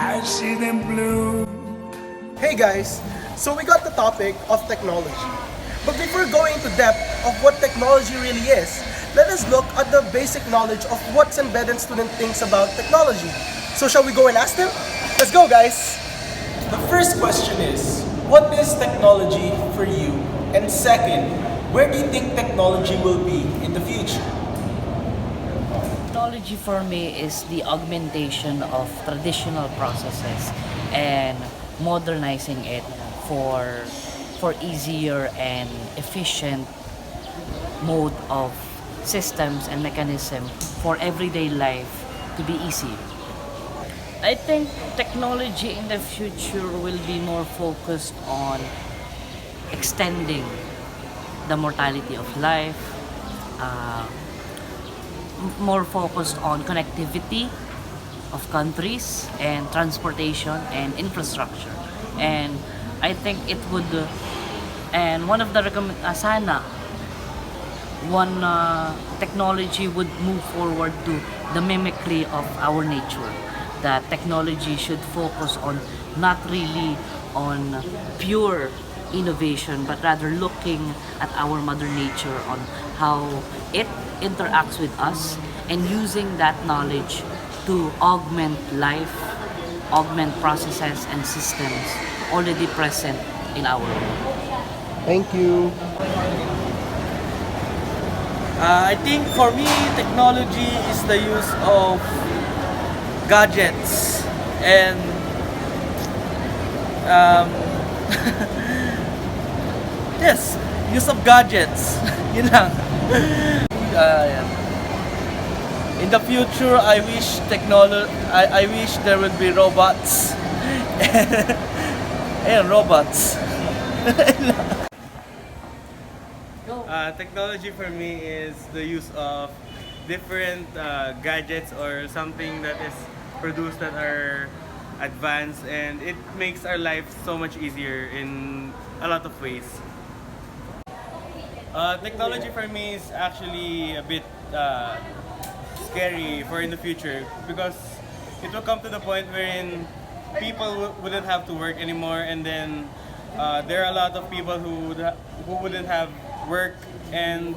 I see them blue. Hey guys, so we got the topic of technology. But before going into depth of what technology really is, let us look at the basic knowledge of what embedded student thinks about technology. So shall we go and ask them? Let's go guys! The first question is, what is technology for you? And second, where do you think technology will be in the future? Technology for me is the augmentation of traditional processes and modernizing it for easier and efficient mode of systems and mechanism for everyday life to be easy. I think technology in the future will be more focused on extending the mortality of life, more focused on connectivity of countries and transportation and infrastructure. And I think it would, and one of the sana, one technology would move forward to the mimicry of our nature. That technology should focus on not really on pure innovation, but rather looking at our mother nature on how it interacts with us and using that knowledge to augment life, augment processes and systems already present in our world. Thank you. I think for me, technology is the use of gadgets and yes, use of gadgets. Yun lang. Yan. In the future, I wish I wish there would be robots. And robots. Technology for me is the use of different gadgets or something that is produced that are advanced, and it makes our life so much easier in a lot of ways. Technology for me is actually a bit scary for in the future because it will come to the point wherein people wouldn't have to work anymore, and then there are a lot of people who wouldn't have work, and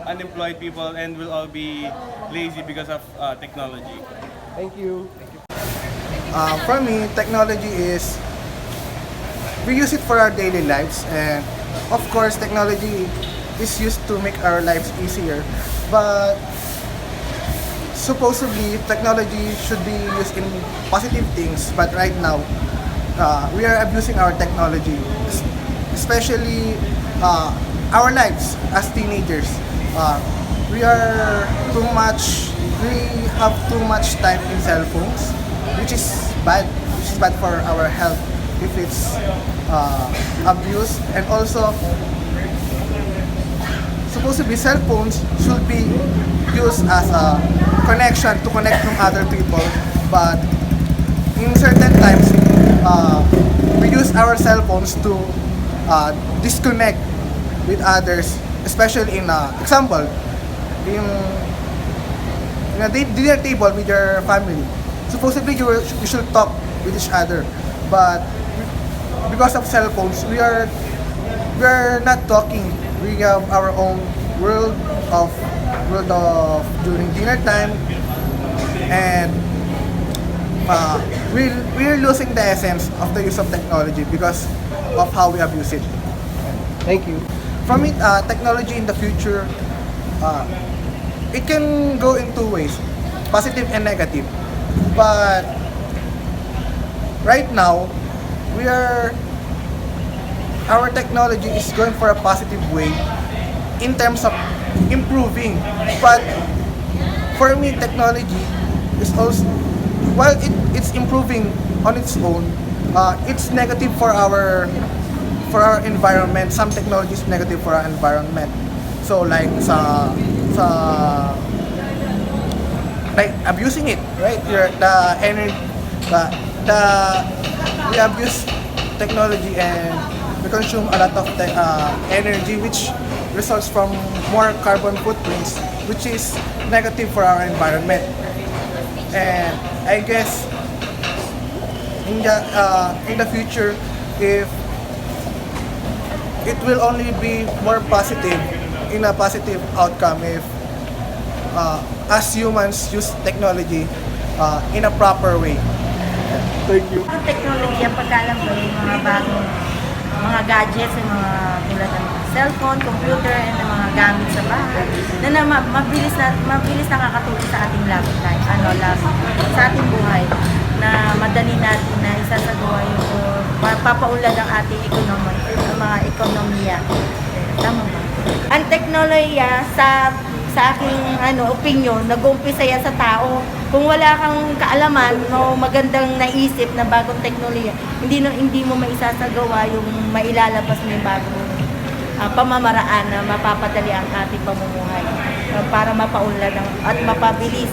unemployed people, and will all be lazy because of technology. Thank you. For me, technology is, we use it for our daily lives, and of course technology is used to make our lives easier, but supposedly technology should be used in positive things, but right now we are abusing our technology, especially our lives as teenagers. We have too much time in cell phones, which is bad for our health if it's abused. And also, supposedly cell phones should be used as a connection to connect from other people, but in certain times we use our cell phones to disconnect with others, especially in example, in a dinner table with your family. Supposedly you should talk with each other, but because of cell phones, we are not talking. We have our own world of during dinner time, and we're losing the essence of the use of technology because of how we abuse it. Thank you. From it, technology in the future, it can go in two ways, positive and negative. But right now, our technology is going for a positive way in terms of improving. But for me, technology is also, while it's improving on its own, it's negative for our environment. Some technology is negative for our environment. So like like abusing it, right? The energy, we abuse technology and we consume a lot of energy, which results from more carbon footprints, which is negative for our environment. And I guess in the future, if it will only be more positive, in a positive outcome if as humans use technology in a proper way. Thank you. Ang teknolohiya, pagkaalam ko yung mga bagong mga gadgets, yung mga tulad ng cellphone, computer, and ng mga gamit sa bahay na mabilis nakakatulong sa ating life, sa ating buhay, na madali natin na isasagawa yung papaunlad ang ating mga ekonomiya. Tama ba? Ang teknolohiya sa aking opinion, nag-uumpisa yan sa tao. Kung wala kang kaalaman o magandang naisip na bagong teknolohiya, hindi mo maisasagawa yung mailalabas mo yung bagong pamamaraan na mapapadali ang ating pamumuhay para mapaunlad at mapabilis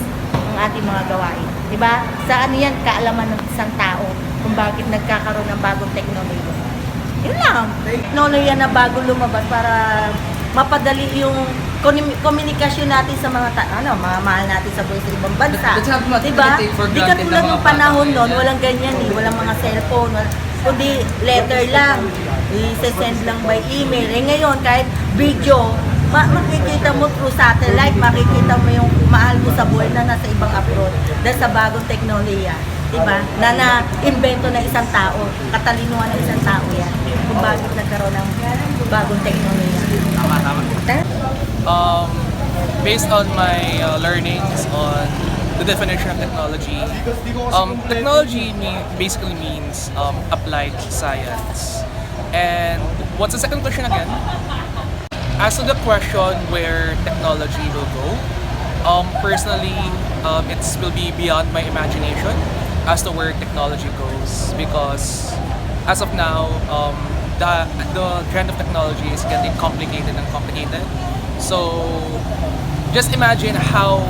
ang ating mga gawain. Diba? Sa yan, kaalaman ng isang tao kung bakit nagkakaroon ng bagong teknolohiya. Yun lang. Teknolohiya na bago lumabas para mapadali yung komunikasyon natin sa mga mga mahal natin sa buhay sa ibang bansa. Diba? Di katulad ng panahon noon, walang ganyan walang mga cellphone, kundi letter lang. I-send lang by email. Ngayon, kahit video, makikita mo through satellite, makikita mo yung mahal mo sa buhay na nasa ibang abroad dahil sa bagong teknolohiya. Diba? Na na-invento ng isang tao, katalinuhan ng isang tao yan. Kung bakit nagkaroon ng bagong teknolohiya. Based on my learnings on the definition of technology, technology basically means applied science. And what's the second question again? As to the question where technology will go, personally, it will be beyond my imagination as to where technology goes, because as of now, the trend of technology is getting complicated and complicated. So just imagine how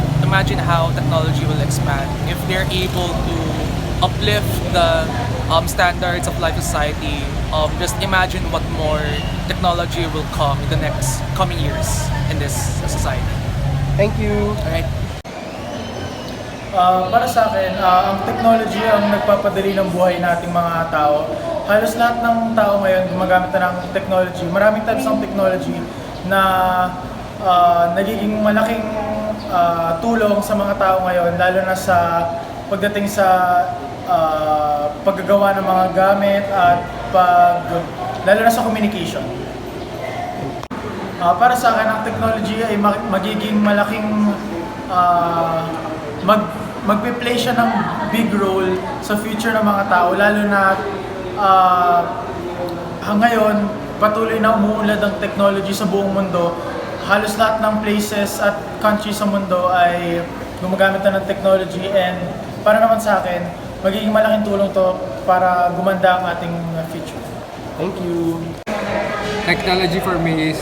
technology will expand if they're able to uplift the standards of life society. Just imagine what more technology will come in the next coming years in this society. Thank you. Alright. Para sa akin, ang technology ang nagpapadali ng buhay nating mga tao. Halos lahat ng tao ngayon gumagamit na ng technology. Maraming types ng technology na nagiging malaking tulong sa mga tao ngayon, lalo na sa pagdating sa paggagawa ng mga gamit at lalo na sa communication. Para sa akin, ang technology ay magiging malaking magpe-play siya ng big role sa future ng mga tao, lalo na ngayon patuloy na umuunlad ang technology sa buong mundo. Halos lahat ng places at countries sa mundo ay gumagamit na ng technology, and para naman sa akin, magiging malaking tulong to para gumanda ang ating future. Thank you. Technology for me is,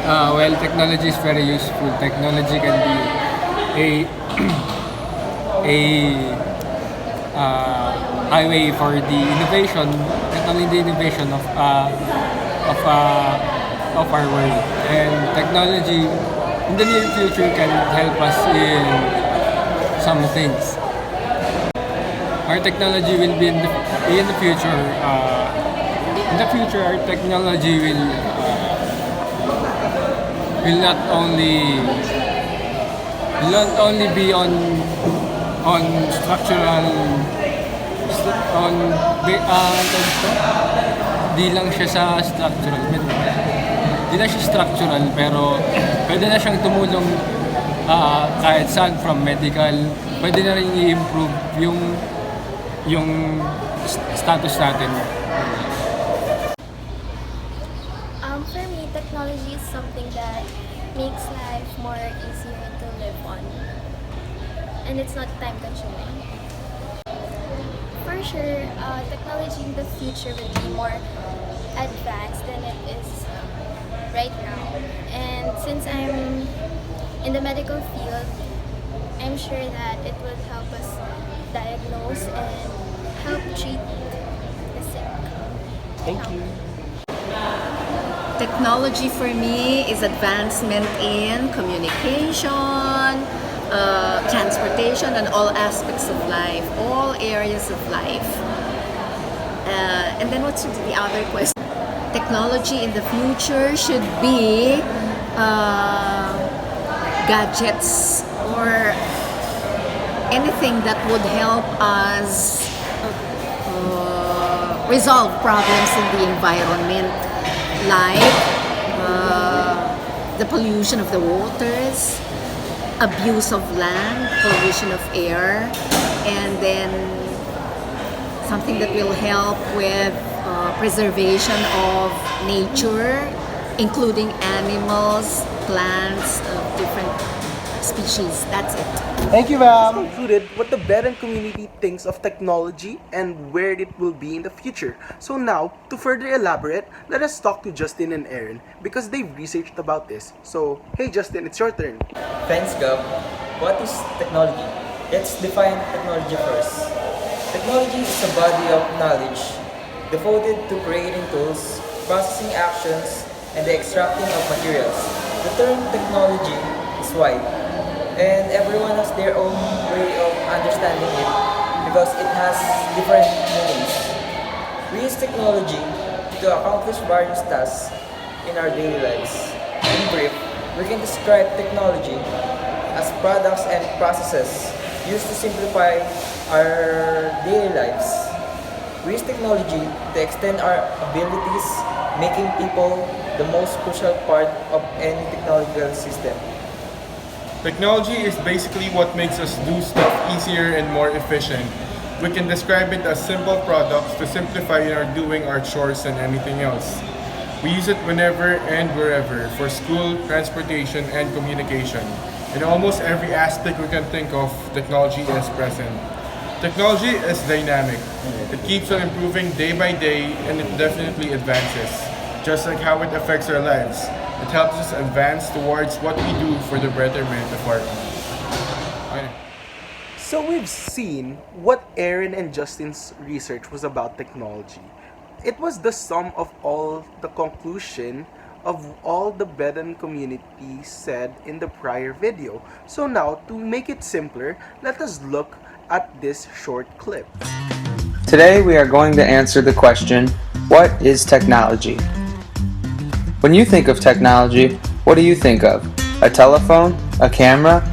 well, technology is very useful. Technology can be a highway for the innovation, not only the innovation of our world. And technology in the near future can help us in some things. Our technology will be in the future. In the future, our technology will not only be on structural, di lang siya sa structural. Di lang siya structural, pero pwede na siyang tumulong kahit saan, from medical. Pwede na rin i-improve yung status natin. For me, technology is something that makes life more easier to live on. And it's not time consuming. For sure, technology in the future will be more advanced than it is right now. And since I'm in the medical field, I'm sure that it will help us diagnose and help treat the sick. Thank you. Technology for me is advancement in communication, transportation, and all aspects of life, all areas of life. And then what's the other question? Technology in the future should be gadgets or anything that would help us resolve problems in the environment, like the pollution of the waters, abuse of land, pollution of air, and then something that will help with preservation of nature, including animals, plants of different species. That's it. Thank you, ma'am. Included what the Bedan community thinks of technology and where it will be in the future. So now, to further elaborate, let us talk to Justin and Aaron because they've researched about this. So, hey Justin, it's your turn. Thanks, Gab. What is technology? Let's define technology first. Technology is a body of knowledge devoted to creating tools, processing actions, and the extracting of materials. The term technology is wide, and everyone has their own way of understanding it because it has different meanings. We use technology to accomplish various tasks in our daily lives. In brief, we can describe technology as products and processes used to simplify our daily lives. We use technology to extend our abilities, making people the most crucial part of any technological system. Technology is basically what makes us do stuff easier and more efficient. We can describe it as simple products to simplify our doing our chores and anything else. We use it whenever and wherever for school, transportation, and communication. In almost every aspect we can think of, technology is present. Technology is dynamic. It keeps on improving day by day and it definitely advances. Just like how it affects our lives. It helps us advance towards what we do for the betterment of our people. So we've seen what Aaron and Justin's research was about technology. It was the sum of all the conclusion of all the Bedan community said in the prior video. So now, to make it simpler, let us look at this short clip. Today we are going to answer the question, what is technology? When you think of technology, what do you think of? A telephone? A camera?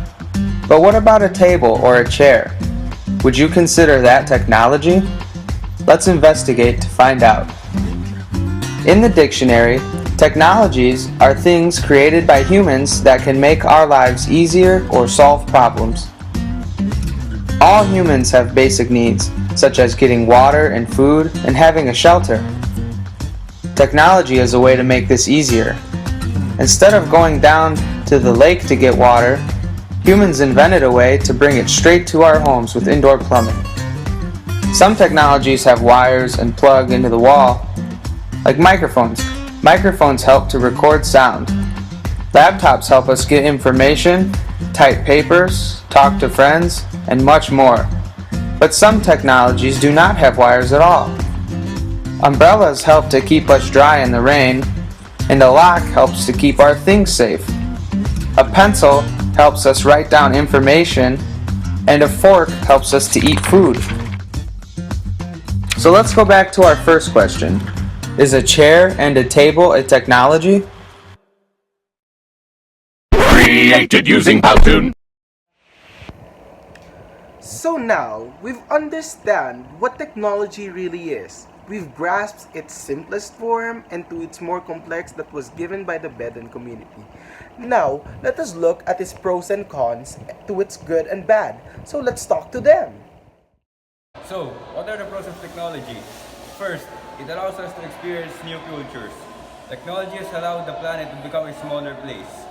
But what about a table or a chair? Would you consider that technology? Let's investigate to find out. In the dictionary, technologies are things created by humans that can make our lives easier or solve problems. All humans have basic needs, such as getting water and food and having a shelter. Technology is a way to make this easier. Instead of going down to the lake to get water, humans invented a way to bring it straight to our homes with indoor plumbing. Some technologies have wires and plug into the wall, like microphones. Microphones help to record sound. Laptops help us get information, type papers, talk to friends, and much more. But some technologies do not have wires at all. Umbrellas help to keep us dry in the rain, and a lock helps to keep our things safe. A pencil helps us write down information, and a fork helps us to eat food. So let's go back to our first question. Is a chair and a table a technology? Created using Powtoon. So now, we've understand what technology really is. We've grasped its simplest form and to its more complex that was given by the Bedan community. Now, let us look at its pros and cons to its good and bad. So let's talk to them. So, what are the pros of technology? First, it allows us to experience new cultures. Technology has allowed the planet to become a smaller place.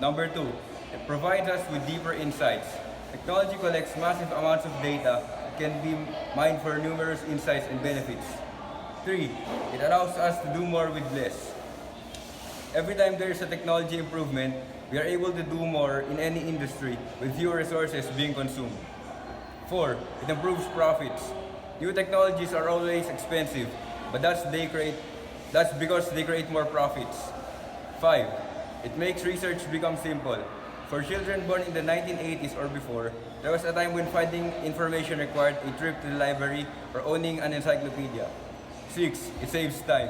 Number two, it provides us with deeper insights. Technology collects massive amounts of data that can be mined for numerous insights and benefits. 3. It allows us to do more with less. Every time there is a technology improvement, we are able to do more in any industry with fewer resources being consumed. 4. It improves profits. New technologies are always expensive, but that's because they create more profits. 5. It makes research become simple. For children born in the 1980s or before, there was a time when finding information required a trip to the library or owning an encyclopedia. 6. It saves time.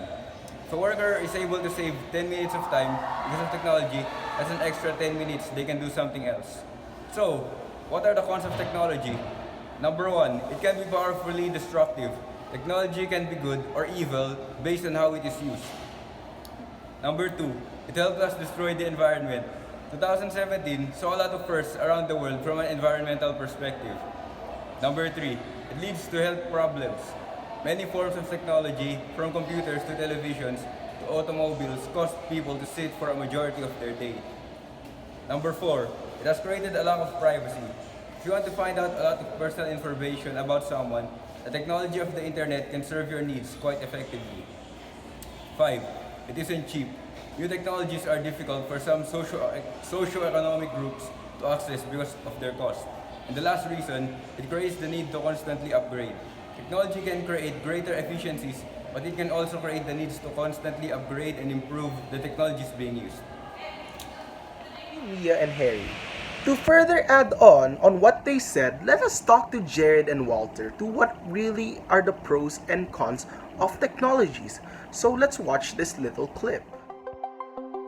If a worker is able to save 10 minutes of time because of technology, that's an extra 10 minutes they can do something else. So, what are the cons of technology? Number 1, it can be powerfully destructive. Technology can be good or evil based on how it is used. Number 2, it helps us destroy the environment. 2017 saw a lot of firsts around the world from an environmental perspective. Number 3, it leads to health problems. Many forms of technology, from computers to televisions to automobiles, cause people to sit for a majority of their day. Number 4, it has created a lack of privacy. If you want to find out a lot of personal information about someone, the technology of the internet can serve your needs quite effectively. 5, it isn't cheap. New technologies are difficult for some socio-economic groups to access because of their cost. And the last reason, it creates the need to constantly upgrade. Technology can create greater efficiencies, but it can also create the needs to constantly upgrade and improve the technologies being used. Mia and Harry. To further add on what they said, let us talk to Jared and Walter to what really are the pros and cons of technologies. So let's watch this little clip.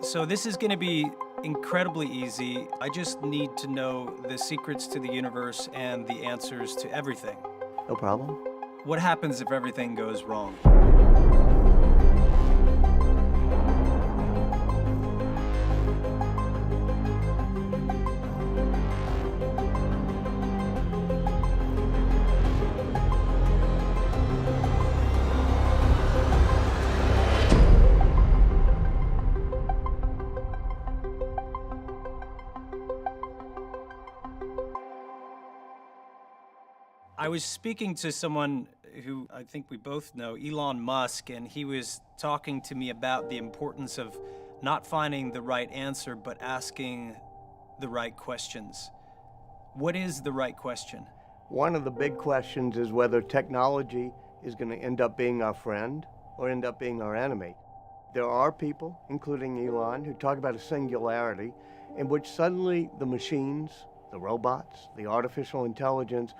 So this is going to be incredibly easy. I just need to know the secrets to the universe and the answers to everything. No problem. What happens if everything goes wrong? I was speaking to someone who I think we both know, Elon Musk, and he was talking to me about the importance of not finding the right answer, but asking the right questions. What is the right question? One of the big questions is whether technology is going to end up being our friend or end up being our enemy. There are people, including Elon, who talk about a singularity in which suddenly the machines, the robots, the artificial intelligence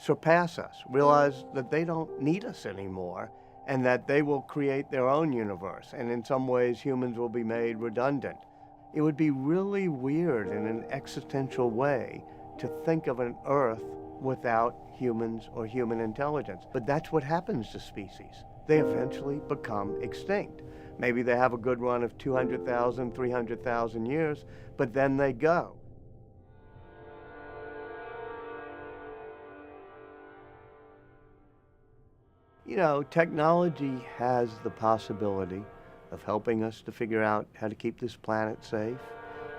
surpass us, realize that they don't need us anymore, and that they will create their own universe, and in some ways humans will be made redundant. It would be really weird in an existential way to think of an Earth without humans or human intelligence. But that's what happens to species. They eventually become extinct. Maybe they have a good run of 200,000, 300,000 years, but then they go. You know, technology has the possibility of helping us to figure out how to keep this planet safe,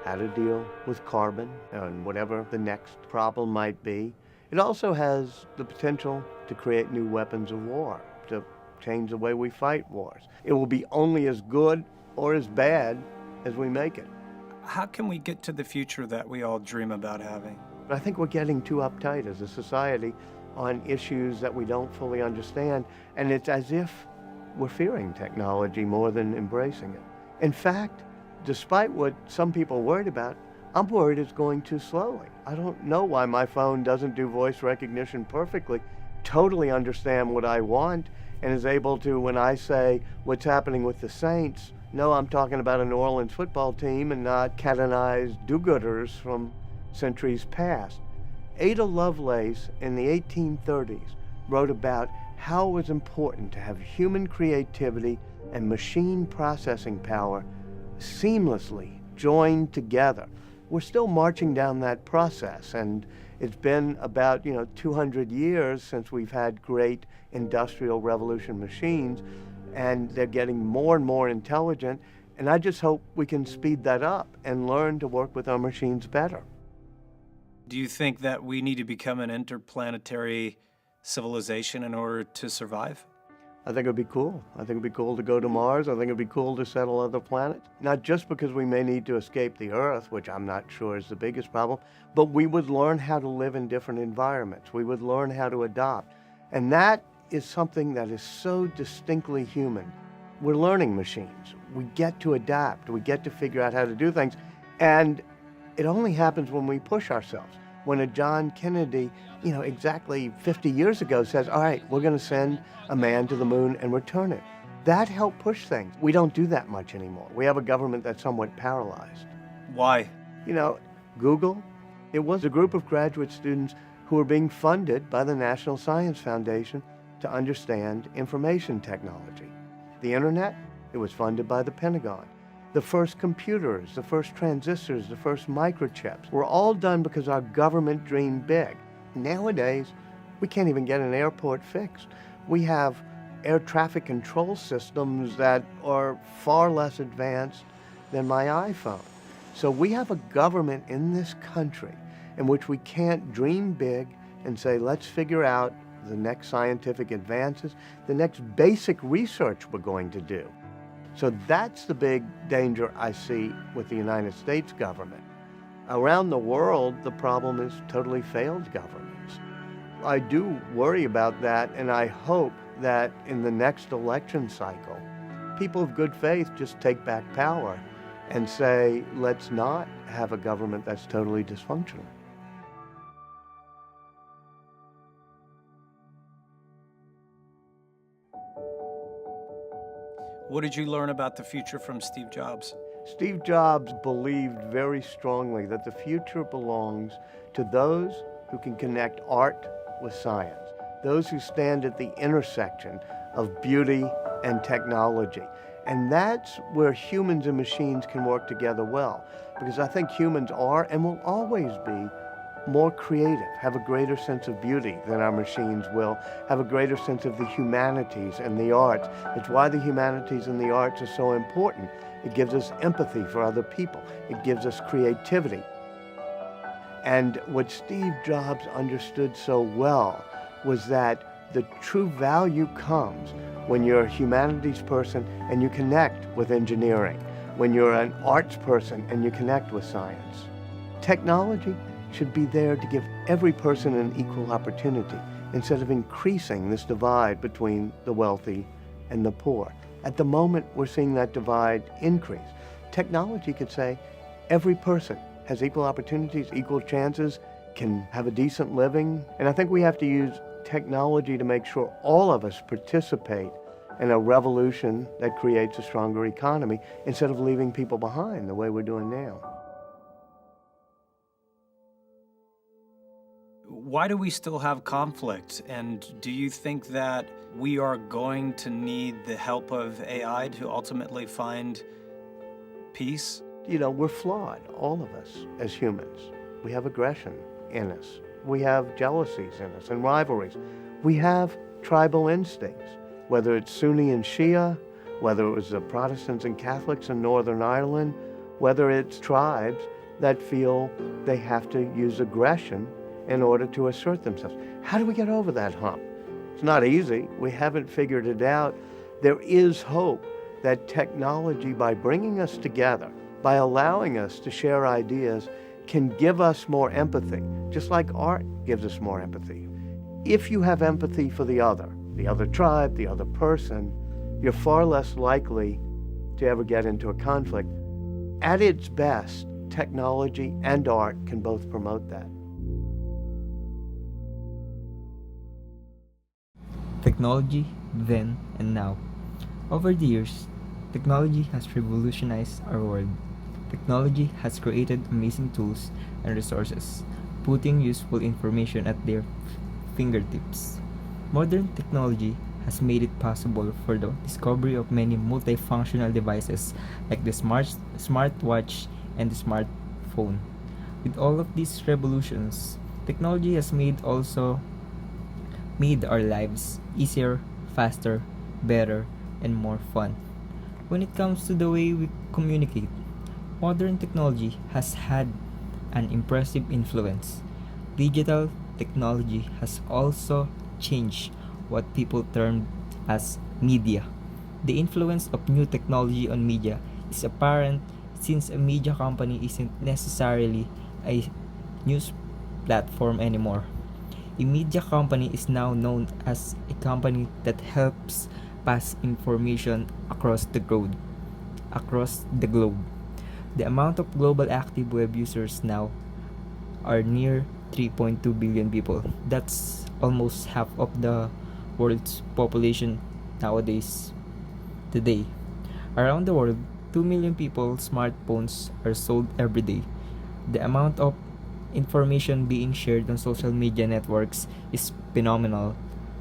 how to deal with carbon and whatever the next problem might be. It also has the potential to create new weapons of war, to change the way we fight wars. It will be only as good or as bad as we make it. How can we get to the future that we all dream about having? But I think we're getting too uptight as a society on issues that we don't fully understand, and it's as if we're fearing technology more than embracing it. In fact, despite what some people are worried about, I'm worried it's going too slowly. I don't know why my phone doesn't do voice recognition perfectly, totally understand what I want, and is able to, when I say what's happening with the Saints, know I'm talking about a New Orleans football team and not canonized do-gooders from centuries past. Ada Lovelace in the 1830s wrote about how it was important to have human creativity and machine processing power seamlessly joined together. We're still marching down that process, and it's been about 200 years since we've had great industrial revolution machines, and they're getting more and more intelligent, and I just hope we can speed that up and learn to work with our machines better. Do you think that we need to become an interplanetary civilization in order to survive? I think it'd be cool. I think it'd be cool to go to Mars. I think it'd be cool to settle other planets. Not just because we may need to escape the Earth, which I'm not sure is the biggest problem, but we would learn how to live in different environments. We would learn how to adopt. And that is something that is so distinctly human. We're learning machines. We get to adapt. We get to figure out how to do things. And It only happens when we push ourselves. When a John Kennedy, exactly 50 years ago says, all right, we're going to send a man to the moon and return it. That helped push things. We don't do that much anymore. We have a government that's somewhat paralyzed. Why? Google, it was a group of graduate students who were being funded by the National Science Foundation to understand information technology. The internet, it was funded by the Pentagon. The first computers, the first transistors, the first microchips were all done because our government dreamed big. Nowadays, we can't even get an airport fixed. We have air traffic control systems that are far less advanced than my iPhone. So we have a government in this country in which we can't dream big and say, let's figure out the next scientific advances, the next basic research we're going to do. So that's the big danger I see with the United States government. Around the world, the problem is totally failed governments. I do worry about that, and I hope that in the next election cycle, people of good faith just take back power and say, let's not have a government that's totally dysfunctional. What did you learn about the future from Steve Jobs? Steve Jobs believed very strongly that the future belongs to those who can connect art with science, those who stand at the intersection of beauty and technology. And that's where humans and machines can work together well, because I think humans are and will always be more creative, have a greater sense of beauty than our machines will, have a greater sense of the humanities and the arts. It's why the humanities and the arts are so important. It gives us empathy for other people. It gives us creativity. And what Steve Jobs understood so well was that the true value comes when you're a humanities person and you connect with engineering, when you're an arts person and you connect with science. Technology should be there to give every person an equal opportunity instead of increasing this divide between the wealthy and the poor. At the moment, we're seeing that divide increase. Technology could say every person has equal opportunities, equal chances, can have a decent living. And I think we have to use technology to make sure all of us participate in a revolution that creates a stronger economy instead of leaving people behind the way we're doing now. Why do we still have conflict? And do you think that we are going to need the help of AI to ultimately find peace? We're flawed, all of us, as humans. We have aggression in us. We have jealousies in us and rivalries. We have tribal instincts, whether it's Sunni and Shia, whether it was the Protestants and Catholics in Northern Ireland, whether it's tribes that feel they have to use aggression in order to assert themselves. How do we get over that hump? It's not easy. We haven't figured it out. There is hope that technology, by bringing us together, by allowing us to share ideas, can give us more empathy, just like art gives us more empathy. If you have empathy for the other tribe, the other person, you're far less likely to ever get into a conflict. At its best, technology and art can both promote that. Technology, then and now. Over the years, technology has revolutionized our world. Technology has created amazing tools and resources, putting useful information at their fingertips. Modern technology has made it possible for the discovery of many multifunctional devices like the smartwatch and the smartphone. With all of these revolutions, technology has also made our lives easier, faster, better, and more fun. When it comes to the way we communicate, modern technology has had an impressive influence. Digital technology has also changed what people term as media. The influence of new technology on media is apparent since a media company isn't necessarily a news platform anymore. A media company is now known as a company that helps pass information across the globe. The amount of global active web users now are near 3.2 billion people. That's almost half of the world's population nowadays. Today, around the world, 2 million people smartphones are sold every day. The amount of information being shared on social media networks is phenomenal.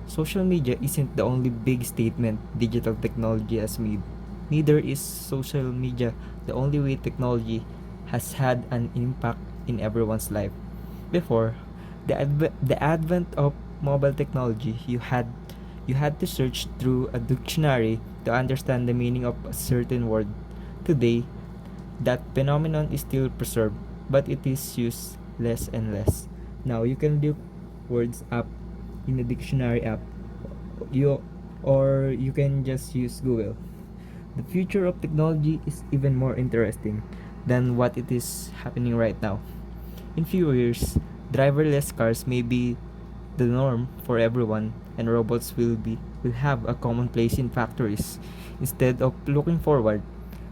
Social media isn't the only big statement digital technology has made. Neither is social media the only way technology has had an impact in everyone's life. Before the advent of mobile technology, you had to search through a dictionary to understand the meaning of a certain word. Today, that phenomenon is still preserved, but it is used less and less. Now you can look words up in a dictionary app, you or you can just use Google. The future of technology is even more interesting than what it is happening right now. In few years, driverless cars may be the norm for everyone, and robots will have a common place in factories. Instead of looking forward,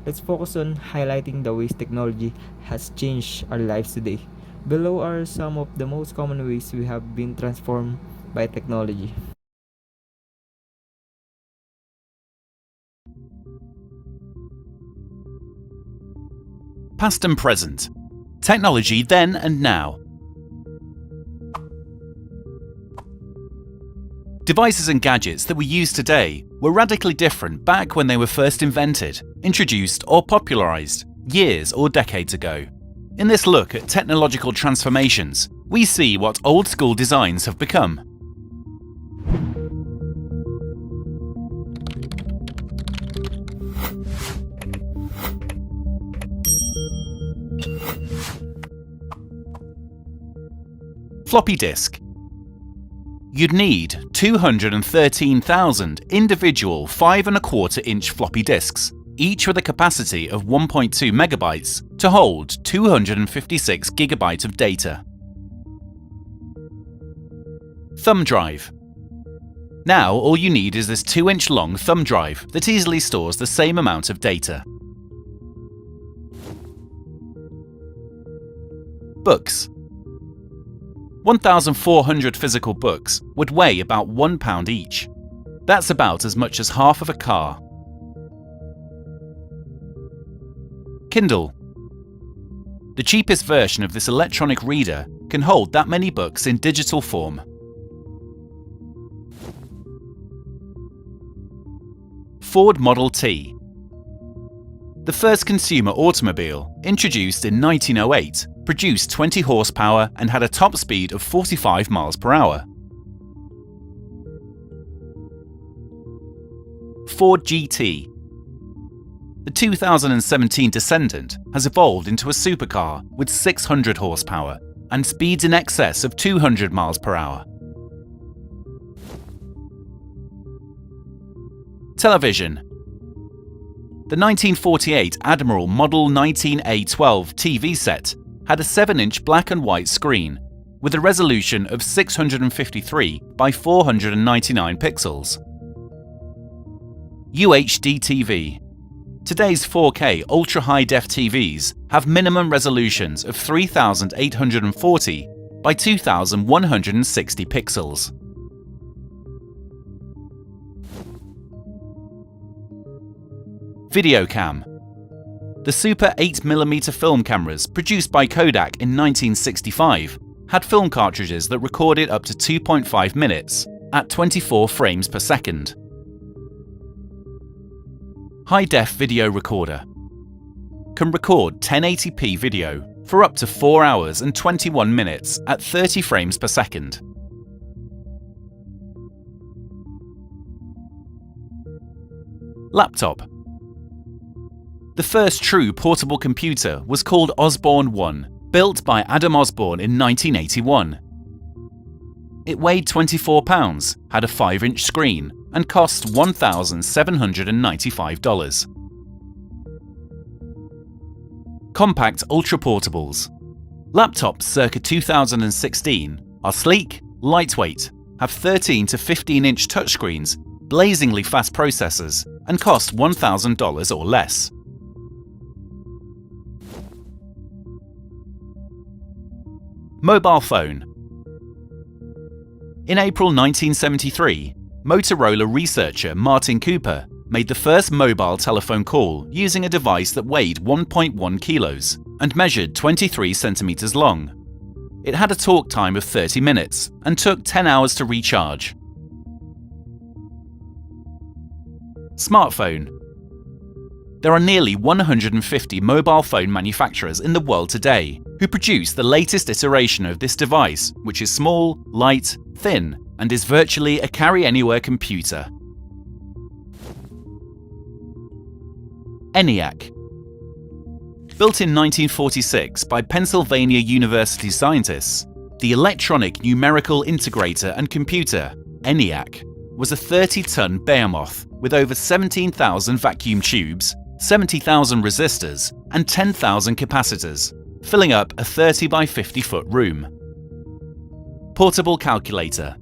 let's focus on highlighting the ways technology has changed our lives today. Below are some of the most common ways we have been transformed by technology. Past and present. Technology then and now. Devices and gadgets that we use today were radically different back when they were first invented, introduced or popularized years or decades ago. In this look at technological transformations, we see what old school designs have become. Floppy disk. You'd need 213,000 individual 5¼ inch floppy disks, each with a capacity of 1.2 megabytes to hold 256 gigabytes of data. Thumb drive. Now all you need is this 2-inch long thumb drive that easily stores the same amount of data. Books. 1,400 physical books would weigh about £1 each. That's about as much as half of a car. Kindle. The cheapest version of this electronic reader can hold that many books in digital form. Ford Model T. The first consumer automobile, introduced in 1908, produced 20 horsepower and had a top speed of 45 miles per hour. Ford GT. The 2017 Descendant has evolved into a supercar with 600 horsepower and speeds in excess of 200 miles per hour. Television. The 1948 Admiral Model 19A12 TV set had a 7-inch black and white screen with a resolution of 653 by 499 pixels. UHD TV. Today's 4K ultra-high-def TVs have minimum resolutions of 3,840 by 2,160 pixels. Videocam. The Super 8mm film cameras produced by Kodak in 1965 had film cartridges that recorded up to 2.5 minutes at 24 frames per second. High-def video recorder. Can record 1080p video for up to 4 hours and 21 minutes at 30 frames per second. Laptop. The first true portable computer was called Osborne 1, built by Adam Osborne in 1981. It weighed 24 pounds, had a 5-inch screen, and cost $1,795. Compact ultra-portables. Laptops circa 2016 are sleek, lightweight, have 13 to 15-inch touchscreens, blazingly fast processors, and cost $1,000 or less. Mobile phone. In April 1973, Motorola researcher Martin Cooper made the first mobile telephone call using a device that weighed 1.1 kilos and measured 23 centimeters long. It had a talk time of 30 minutes and took 10 hours to recharge. Smartphone. There are nearly 150 mobile phone manufacturers in the world today who produce the latest iteration of this device, which is small, light, thin, and is virtually a carry-anywhere computer. ENIAC. Built in 1946 by Pennsylvania University scientists, the Electronic Numerical Integrator and Computer, ENIAC, was a 30-ton behemoth with over 17,000 vacuum tubes, 70,000 resistors, and 10,000 capacitors, filling up a 30 by 50 foot room. Portable calculator.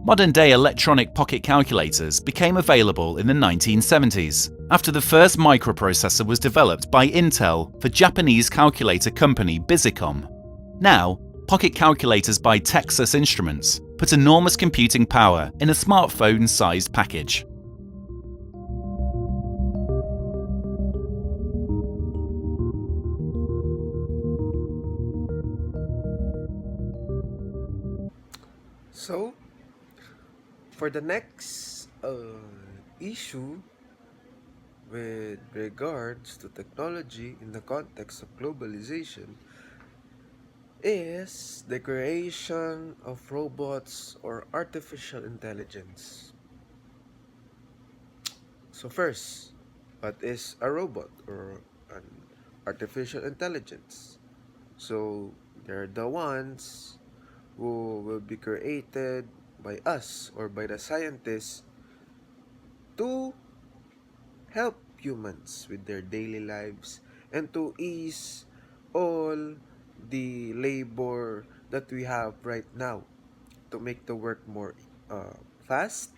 Modern-day electronic pocket calculators became available in the 1970s, after the first microprocessor was developed by Intel for Japanese calculator company Bizicom. Now, pocket calculators by Texas Instruments put enormous computing power in a smartphone-sized package. So, for the next issue with regards to technology in the context of globalization is the creation of robots or artificial intelligence. So first, what is a robot or an artificial intelligence? So they're the ones who will be created by us or by the scientists to help humans with their daily lives and to ease all the labor that we have right now to make the work more fast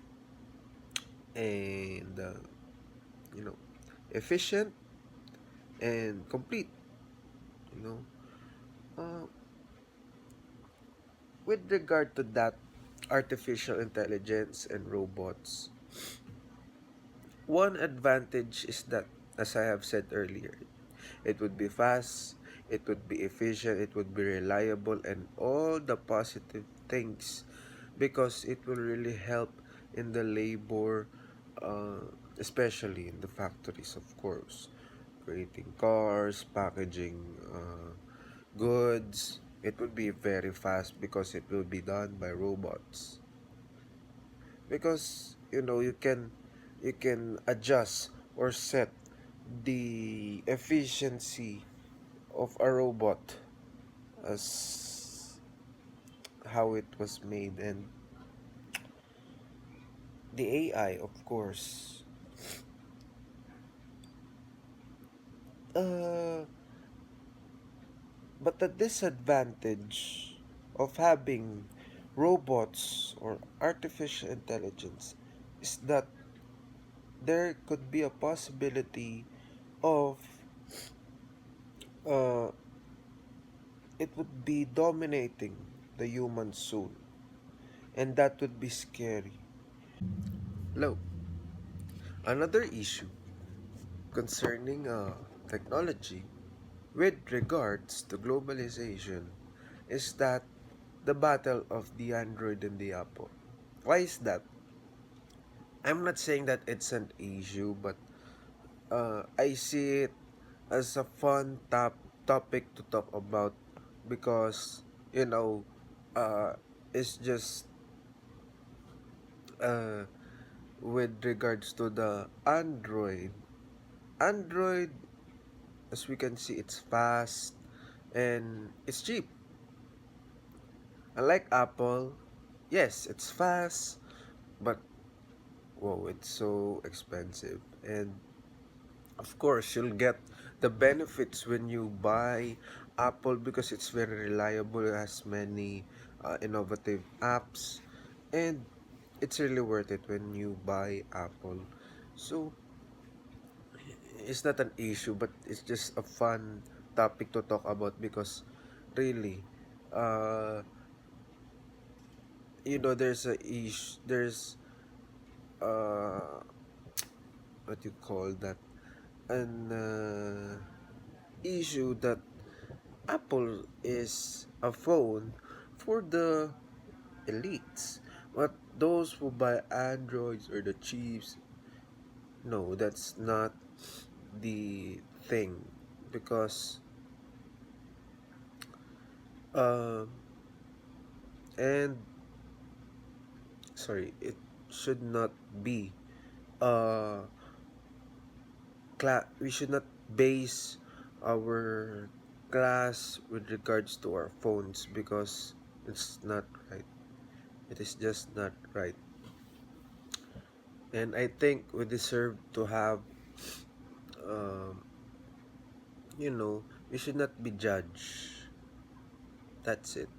and efficient and complete. you know uh, with regard to that artificial intelligence and robots, one advantage is that, as I have said earlier, it would be fast, it would be efficient, it would be reliable, and all the positive things, because it will really help in the labor, especially in the factories, of course, creating cars, packaging goods. It would be very fast because it will be done by robots. Because you can adjust or set the efficiency of a robot as how it was made, and the AI, of course. uh, but the disadvantage of having robots or artificial intelligence is that there could be a possibility of uh, it would be dominating the human soul, and that would be scary. Hello. Another issue concerning technology with regards to globalization is that the battle of the Android and the Apple. Why is that? I'm not saying that it's an issue, but I see it as a fun topic to talk about, because you know uh, it's just uh, with regards to the Android, as we can see, it's fast and it's cheap. Unlike Apple, yes, it's fast, but whoa, it's so expensive. And of course, you'll get the benefits when you buy Apple because it's very reliable, it has many innovative apps, and it's really worth it when you buy Apple. So, it's not an issue, but it's just a fun topic to talk about, because really uh, there's a ish there's what you call that, an issue that Apple is a phone for the elites, but those who buy Androids or the chips, no, that's not the thing, because um and sorry, it should not be uh we should not base our class with regards to our phones, because it's not right. It is just not right. And I think we deserve to have, um, we should not be judged. That's it.